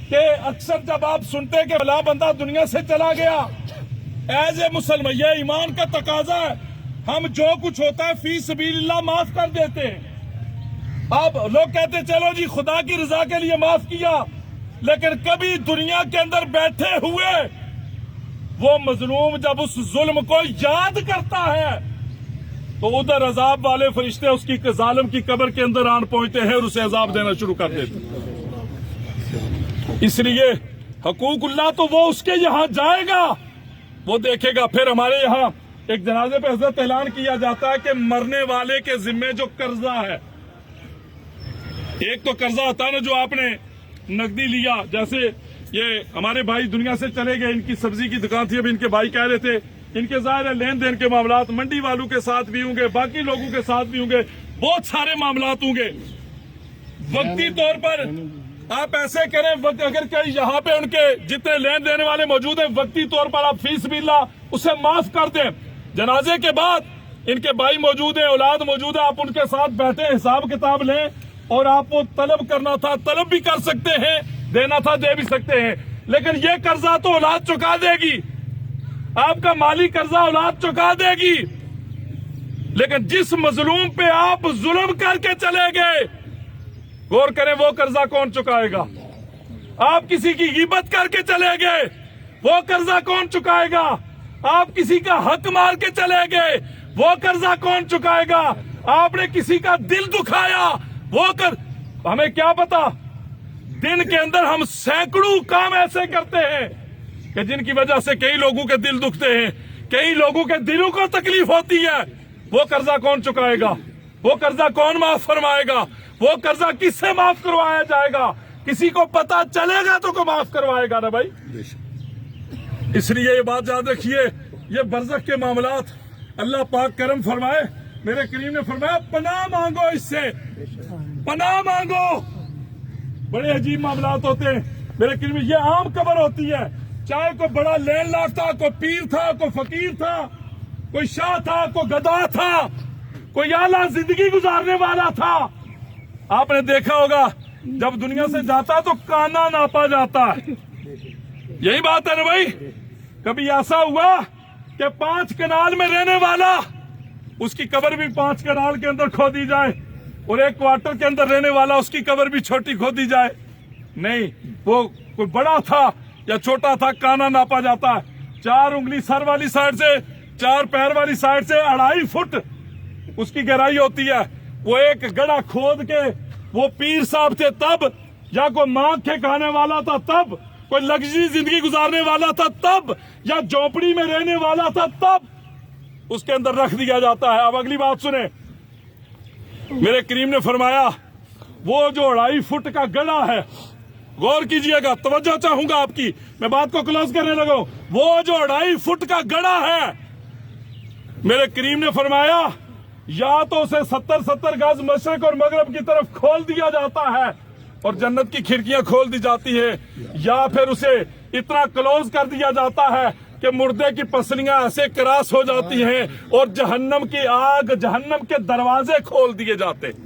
کہ اکثر جب آپ سنتے کہ بلا بندہ دنیا سے چلا گیا، ایز اے مسلمان یہ ایمان کا تقاضا ہے، ہم جو کچھ ہوتا ہے فی سبیل اللہ معاف کر دیتے ہیں۔ اب لوگ کہتے چلو جی خدا کی رضا کے لیے معاف کیا، لیکن کبھی دنیا کے اندر بیٹھے ہوئے وہ مظلوم جب اس ظلم کو یاد کرتا ہے تو ادھر عذاب والے فرشتے اس کی ظالم کی قبر کے اندر آن پہنچتے ہیں اور اسے عذاب دینا شروع کر دیتے ہیں۔ اس لیے حقوق اللہ تو وہ اس کے یہاں جائے گا، وہ دیکھے گا۔ پھر ہمارے یہاں ایک جنازے پہ حضرت اعلان کیا جاتا ہے کہ مرنے والے کے ذمے جو قرضہ ہے، ایک تو قرضہ ہوتا ہے نا جو آپ نے نقدی لیا، جیسے یہ ہمارے بھائی دنیا سے چلے گئے، ان کی سبزی کی دکان تھی، اب ان کے بھائی کہہ رہے تھے ان کے ظاہر ہے لین دین کے معاملات منڈی والوں کے ساتھ بھی ہوں گے، باقی لوگوں کے ساتھ بھی ہوں گے، بہت سارے معاملات ہوں گے۔ وقتی طور پر آپ ایسے کریں، اگر کہ یہاں پہ ان کے جتنے لین دینے والے موجود ہیں، وقتی طور پر آپ فی سبیل اللہ اسے معاف کر دیں۔ جنازے کے بعد ان کے بھائی موجود ہیں، اولاد موجود ہے، آپ ان کے ساتھ بیٹھے حساب کتاب لیں، اور آپ کو طلب کرنا تھا طلب بھی کر سکتے ہیں، دینا تھا دے بھی سکتے ہیں، لیکن یہ قرضہ تو اولاد چکا دے گی، آپ کا مالی قرضہ اولاد چکا دے گی۔ لیکن جس مظلوم پہ آپ ظلم کر کے چلے گئے، غور کریں وہ قرضہ کون چکائے گا؟ آپ کسی کی غیبت کر کے چلے گئے، وہ قرضہ کون چکائے گا؟ آپ کسی کا حق مار کے چلے گئے، وہ قرضہ کون چکائے گا؟ آپ نے کسی کا دل دکھایا، ہمیں کیا پتا دن کے اندر ہم سینکڑوں کام ایسے کرتے ہیں کہ جن کی وجہ سے کئی لوگوں کے دل دکھتے ہیں، کئی لوگوں کے دلوں کو تکلیف ہوتی ہے، وہ قرضہ کون چکائے گا؟ وہ قرضہ کون معاف فرمائے گا؟ وہ قرضہ کس سے معاف کروایا جائے گا؟ کسی کو پتا چلے گا تو کو معاف کروائے گا نا بھائی۔ اس لیے یہ بات یاد رکھیے، یہ برزخ کے معاملات اللہ پاک کرم فرمائے، میرے کریم نے فرمایا پناہ مانگو اس سے، پناہ مانگو۔ بڑے عجیب معاملات ہوتے ہیں میرے کریم، یہ عام قبر ہوتی ہے، چاہے کوئی بڑا لین لاٹ تھا، کوئی پیر تھا، کوئی فقیر تھا، کوئی شاہ تھا، کوئی گدا تھا، کوئی اعلیٰ زندگی گزارنے والا تھا۔ آپ نے دیکھا ہوگا جب دنیا سے جاتا تو کانا ناپا جاتا ہے، یہی بات ہے نا بھائی۔ کبھی ایسا ہوا کہ 5 کنال میں رہنے والا، اس کی قبر بھی 5 کنال کے اندر کھو دی جائے، اور 1 کوارٹر کے اندر رہنے والا اس کی قبر بھی چھوٹی کھو دی جائے؟ نہیں، وہ کوئی بڑا تھا یا چھوٹا تھا، کانا ناپا جاتا ہے۔ 4 انگلی سر والی سائڈ سے، 4 پیر والی سائڈ سے 2.5 فٹ اس کی گہرائی ہوتی ہے۔ وہ ایک گڑھا کھود کے وہ پیر صاحب تھے تب، یا کوئی مانگ کے کھانے والا تھا تب، کوئی لگژری زندگی گزارنے والا تھا تب، یا جھونپڑی میں رہنے والا تھا تب اس کے اندر رکھ دیا جاتا ہے۔ اب اگلی بات سنیں، میرے کریم نے فرمایا وہ جو 2.5 فٹ کا گڑھا ہے، غور کیجئے گا، توجہ چاہوں گا آپ کی، میں بات کو کلوز کرنے لگا ہوں، وہ جو 2.5 فٹ کا گڑھا ہے، میرے کریم نے فرمایا یا تو اسے 70 گز مشرق اور مغرب کی طرف کھول دیا جاتا ہے اور جنت کی کھڑکیاں کھول دی جاتی ہیں، یا پھر اسے اتنا کلوز کر دیا جاتا ہے کہ مردے کی پسلیاں ایسے کراس ہو جاتی ہیں اور جہنم کی آگ، جہنم کے دروازے کھول دیے جاتے ہیں۔